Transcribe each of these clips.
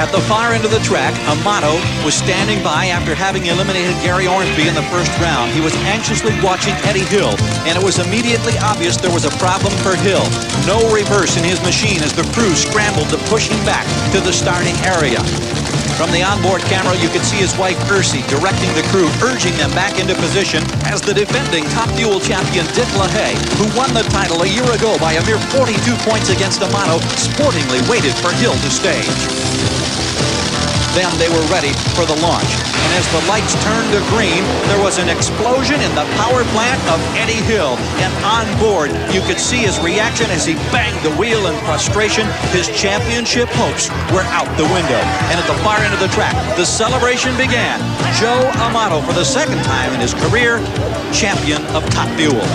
At the far end of the track, Amato was standing by after having eliminated Gary Ormsby in the first round. He was anxiously watching Eddie Hill, and it was immediately obvious there was a problem for Hill. No reverse in his machine as the crew scrambled to push him back to the starting area. From the onboard camera, you could see his wife, Ursi, directing the crew, urging them back into position as the defending Top Fuel champion Dick LaHaye, who won the title a year ago by a mere 42 points against Amato, sportingly waited for Hill to stage. Then they were ready for the launch. And as the lights turned to green, there was an explosion in the power plant of Eddie Hill. And on board, you could see his reaction as he banged the wheel in frustration. His championship hopes were out the window. And at the far end of the track, the celebration began. Joe Amato, for the second time in his career, champion of Top Fuel.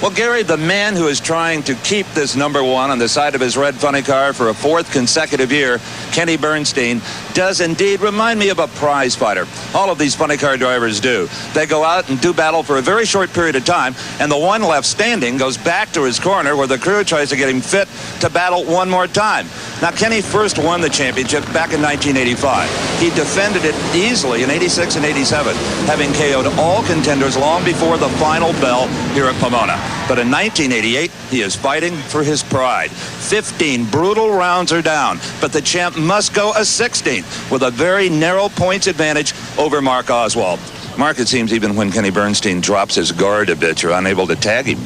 Well, Gary, the man who is trying to keep this #1 on the side of his red funny car for a 4th consecutive year, Kenny Bernstein, does indeed remind me of a prize fighter. All of these funny car drivers do. They go out and do battle for a very short period of time, and the one left standing goes back to his corner where the crew tries to get him fit to battle one more time. Now, Kenny first won the championship back in 1985. He defended it easily in 86 and 87, having KO'd all contenders long before the final bell here at Pomona. But in 1988, he is fighting for his pride. 15 brutal rounds are down, but the champ must go a 16 with a very narrow points advantage over Mark Oswald. Mark, it seems even when Kenny Bernstein drops his guard a bit, you're unable to tag him.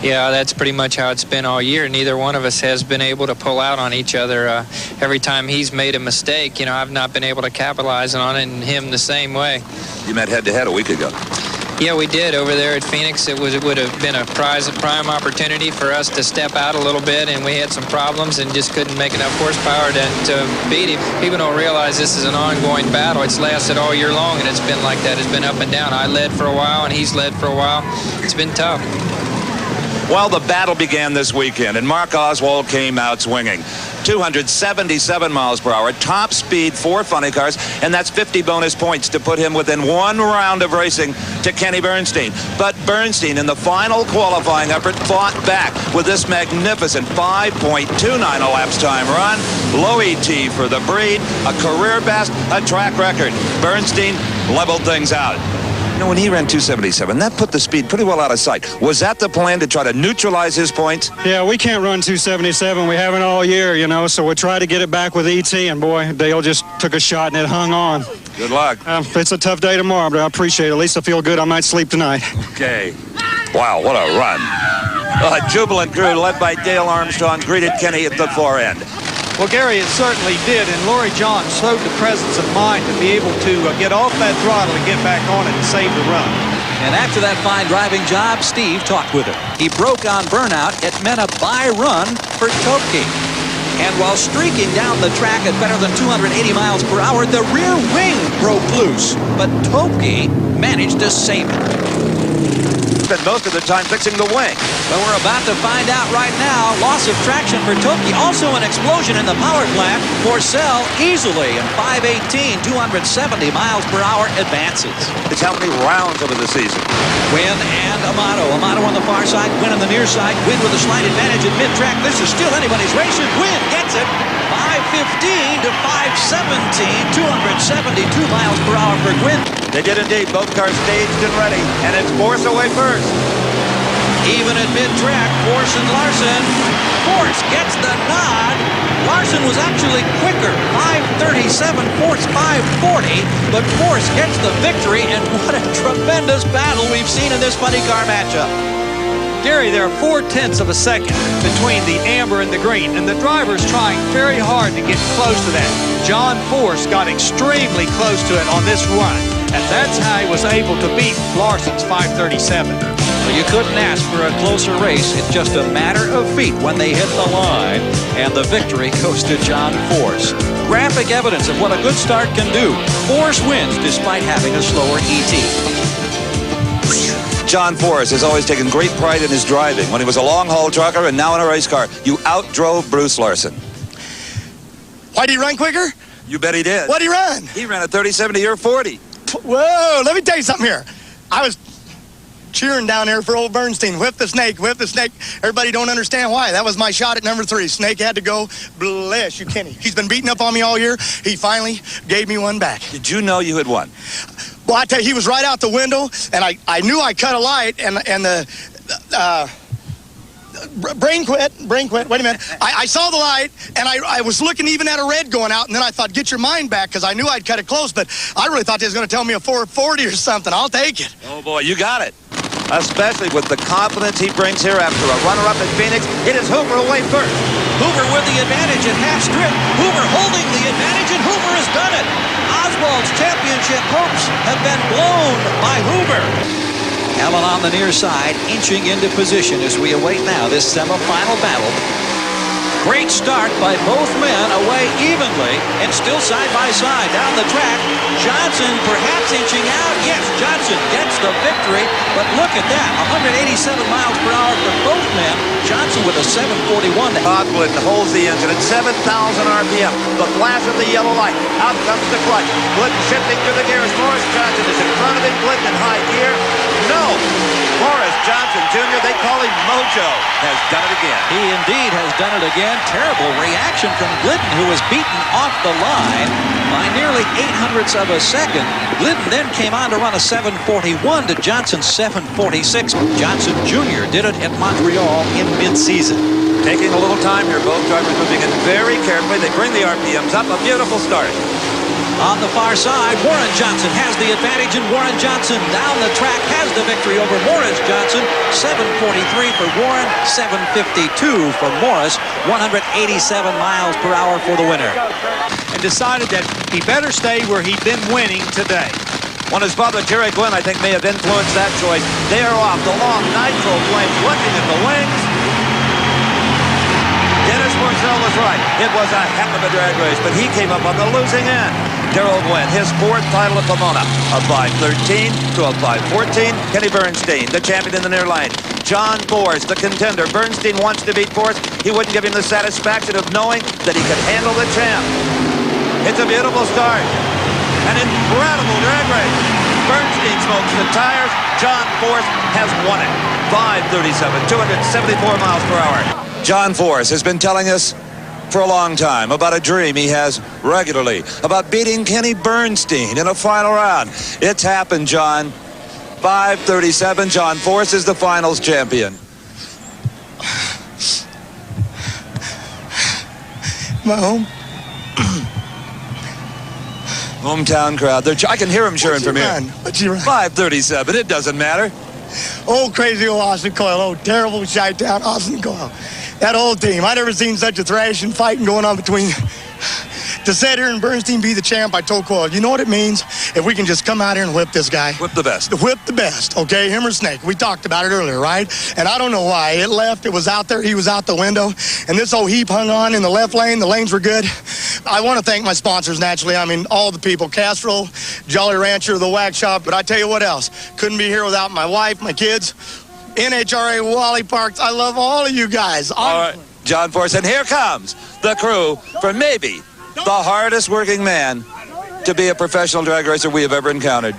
Yeah, that's pretty much how it's been all year. Neither one of us has been able to pull out on each other. Every time he's made a mistake, I've not been able to capitalize on it, and him the same way. You met head-to-head a week ago. Yeah, we did over there at Phoenix. It would have been a prime opportunity for us to step out a little bit, and we had some problems and just couldn't make enough horsepower to beat him. People don't realize this is an ongoing battle. It's lasted all year long, and it's been like that. It's been up and down. I led for a while, and he's led for a while. It's been tough. Well, the battle began this weekend, and Mark Oswald came out swinging. 277 miles per hour, top speed for funny cars, and that's 50 bonus points to put him within one round of racing to Kenny Bernstein. But Bernstein, in the final qualifying effort, fought back with this magnificent 5.29 elapsed time run. Low ET for the breed, a career best, a track record. Bernstein leveled things out. When he ran 277, that put the speed pretty well out of sight. Was that the plan, to try to neutralize his points? Yeah, we can't run 277. We haven't all year, so we try to get it back with ET, and boy, Dale just took a shot and it hung on. Good luck. It's a tough day tomorrow, but I appreciate it. At least I feel good. I might sleep tonight. Okay. Wow, what a run. A jubilant crew led by Dale Armstrong greeted Kenny at the far end. Well, Gary, it certainly did, and Laurie John showed the presence of mind to be able to get off that throttle and get back on it and save the run. And after that fine driving job, Steve talked with him. He broke on burnout. It meant a bye run for Topke. And while streaking down the track at better than 280 miles per hour, the rear wing broke loose. But Topke managed to save it. Spent most of the time fixing the wing. But we're about to find out right now. Loss of traction for Topke. Also an explosion in the power plant. Porcel easily in 518, 270 miles per hour advances. It's how many rounds over the season? Wynn and Amato. Amato on the far side, Wynn on the near side. Wynn with a slight advantage at mid-track. This is still anybody's race. Wynn gets it. 515 to 517, 272 miles per hour for Gwynn. They did indeed. Both cars staged and ready, and it's Force away first. Even at mid-track, Force and Larson. Force gets the nod. Larson was actually quicker, 537, Force 540, but Force gets the victory, and what a tremendous battle we've seen in this funny car matchup. Gary, there are 0.4 of a second between the amber and the green, and the driver's trying very hard to get close to that. John Force got extremely close to it on this run, and that's how he was able to beat Larson's 537. Well, you couldn't ask for a closer race. It's just a matter of feet when they hit the line, and the victory goes to John Force. Graphic evidence of what a good start can do. Force wins despite having a slower ET. John Force has always taken great pride in his driving. When he was a long-haul trucker and now in a race car, you outdrove Bruce Larson. Why did he run quicker? You bet he did. What did he run? He ran a 37 to your 40. Whoa, let me tell you something here. cheering down there for old Bernstein. Whip the snake, whip the snake. Everybody don't understand why. That was my shot at number 3. Snake had to go. Bless you, Kenny. He's been beating up on me all year. He finally gave me one back. Did you know you had won? Well, I tell you, he was right out the window, and I knew I cut a light, and the brain quit. Wait a minute. I saw the light, and I was looking even at a red going out, and then I thought, get your mind back, because I knew I'd cut it close, but I really thought they was going to tell me a 440 or something. I'll take it. Oh, boy, you got it. Especially with the confidence he brings here after a runner-up in Phoenix. It is Hoover away first. Hoover with the advantage at half strip. Hoover holding the advantage, and Hoover has done it. Oswald's championship hopes have been blown by Hoover. Allen on the near side, inching into position as we await now this semifinal battle. Great start by both men, away evenly and still side by side down the track. Johnson perhaps inching out. Yes, Johnson gets the victory, but look at that, 187 miles per hour for both men. Johnson with a 741. Glidden holds the engine at 7,000 RPM. The flash of the yellow light. Out comes the clutch. Glidden shifting through the gears. Morris Johnson is in front of him. Glidden in high gear. No. Morris Johnson Jr., they call him Mojo, has done it again. He indeed has done it again. Terrible reaction from Glidden, who was beaten off the line by nearly 0.08 of a second. Glidden then came on to run a 741 to Johnson's 746. Johnson Jr. did it at Montreal in mid-season. Taking a little time here, both drivers moving in very carefully. They bring the RPMs up. A beautiful start. On the far side, Warren Johnson has the advantage, and Warren Johnson down the track has the victory over Morris Johnson. 743 for Warren, 752 for Morris. 187 miles per hour for the winner. And decided that he better stay where he'd been winning today. One his father, Jerry Glenn, I think may have influenced that choice. They are off. The long nitro flames looking at the wings. Dennis Marcel was right. It was a heck of a drag race, but he came up on the losing end. Darrell Gwynn, his 4th title at Pomona. A 5:13 to a 5:14. Kenny Bernstein, the champion in the near lane. John Force, the contender. Bernstein wants to beat Force. He wouldn't give him the satisfaction of knowing that he could handle the champ. It's a beautiful start. An incredible drag race. Bernstein smokes the tires. John Force has won it. 5:37, 274 miles per hour. John Force has been telling us for a long time about a dream he has regularly about beating Kenny Bernstein in a final round. It's happened, John. 5:37. John Force is the finals champion. My home. Hometown crowd. I can hear him cheering from here. What's he run? 5:37. It doesn't matter. Old crazy old Austin Coyle. Oh, terrible Chi-Town Austin Coyle. That old team. I never seen such a thrashing fighting going on between. To sit here and Bernstein be the champ, I told Coyle, you know what it means? If we can just come out here and whip this guy. Whip the best. Whip the best, okay? Him or Snake. We talked about it earlier, right? And I don't know why. It left. It was out there. He was out the window. And this old heap hung on in the left lane. The lanes were good. I want to thank my sponsors, naturally. I mean, all the people. Castro, Jolly Rancher, the Wax Shop. But I tell you what else. Couldn't be here without my wife, my kids, NHRA, Wally Parks. I love all of you guys. All right, John Force. And here comes the crew for maybe the hardest working man to be a professional drag racer we have ever encountered.